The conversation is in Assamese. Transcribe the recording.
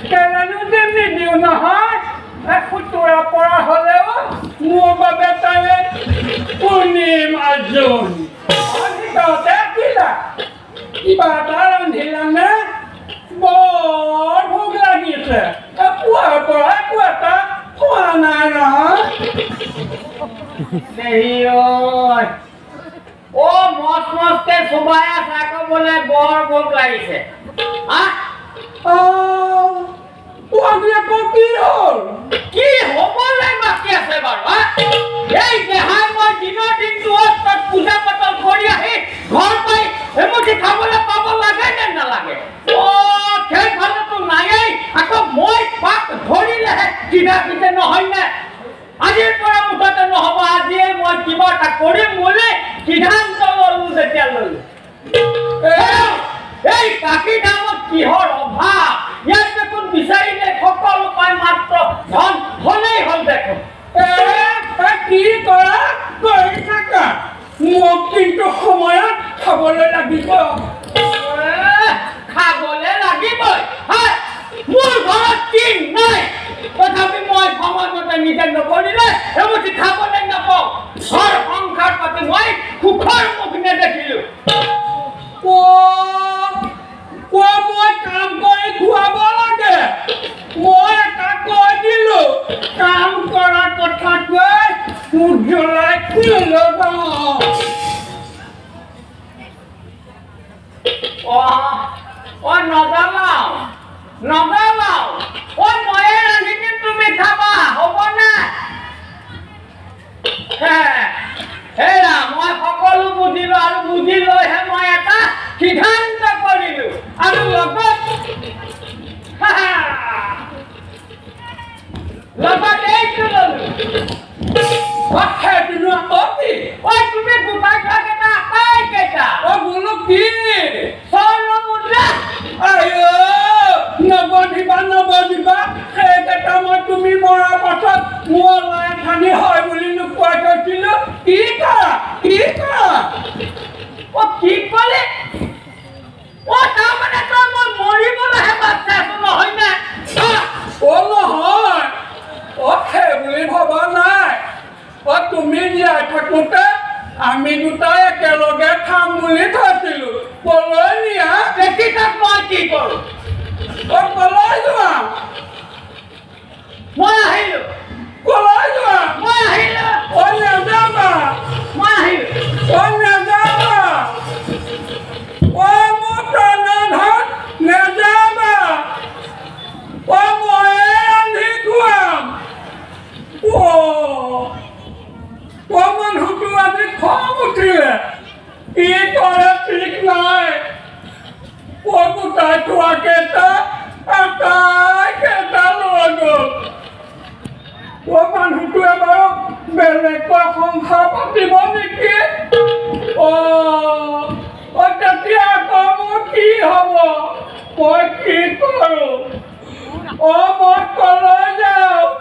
কেলেনো দিম নিদিওঁ নহয় খুতুৰা পৰা হ'লেও মোৰ বাবে তাৰে পূৰ্ণিম আজোন তহঁতে কিবা এটা ৰান্ধিলানে বৰ ভোক লাগিছে পুৱাৰ পৰা একো এটা খোৱা নাই নহয় মস্ত মস্তে চুবাই আছে আকৌ বোলে বৰ ভোক লাগিছে কি হ'ল কি হ'বলৈ বাকী আছে বাৰু এই দেহাই মই দিনৰ দিনটো তাত পূজা পাতল কৰি আহি ঘৰ পাই এমুঠি খাবলৈ পাব লাগে নে নালাগে সেইফালেতো নায়েই আকৌ মই পাক ধৰিলেহে কিনা পিছে নহয় নে আজিৰ পৰা মুঠতে নহ'ব আজিয়ে মই কিবা এটা কৰিম বুলি সিদ্ধান্ত ল'লো যেতিয়া ল'লো এই কাকি দামত কিহৰ অভাৱ ইয়াত দেখোন বিচাৰিলে সকলো পাই মাত্ৰ ধন ধনেই হ'ল দেখোন কি কৰা কৰি থাকা মোক কিন্তু সময়ত খাবলৈ লাগিব খাবলৈ লাগিবই মোৰ ঘৰত কিন নাই তথাপি মই সময়মতে নিজে নকৰিলে এমুঠি খাবলৈ নাপাওঁ ঘৰ সংসাৰ পাতি মই সুখৰ মুখ নেদেখিলো মই কাম কৰি খুৱাব লাগে মই এটা কৈ দিলো কাম কৰা কথাটোৱে মোক জ্বলাই নগাঁও ময়ে ৰান্ধি দিম তুমি খাবা হ'বনে হেৰা মই সকলো বুজিলো আৰু বুজি লৈহে মই এটা সিদ্ধান্ত কৰিলো আৰু লগত এইটো ললো তুমি গোটাই খোৱা কেইটা আটাই কেইটা বোলো কি স্বৰ্ণ মুদ্ৰা নবদিবা সেইকেইটা মই তুমি মৰাৰ পাছত মোৰ লাই ঠানি হয় বুলি নোকোৱাই থৈছিলো কি কৰা কি ক'লে তাৰমানে তই মই মৰিবলৈহে বাচ্ছা আছো নহয় নে নহয় সেই বুলি ভবা নাই তুমি জীয়াই থাকোতে আমি দুটাই একেলগে খাম বুলি থৈছিলো কলৈ নিয়া তেতিয়াক মই কি কৰো কলৈ যোৱা মই আহিলো কলৈ যোৱা মই আহিলো নাযাবা মই আহিলো নাযাবা মোৰ প্ৰণাধন নাযাবা ময়ে ৰান্ধি খুৱাম মানুহটো আজি খং উঠিলে কি কৰে ঠিক নাই গোটাই থোৱা কেইটা আটাইকেইটা লৈ গ'ল মানুহটোৱে বাৰু বেলেগকৈ সংসাৰ পাতিব নেকি তেতিয়া আকৌ মোৰ কি হ'ব মই কি কৰোঁ মই কলৈ যাওঁ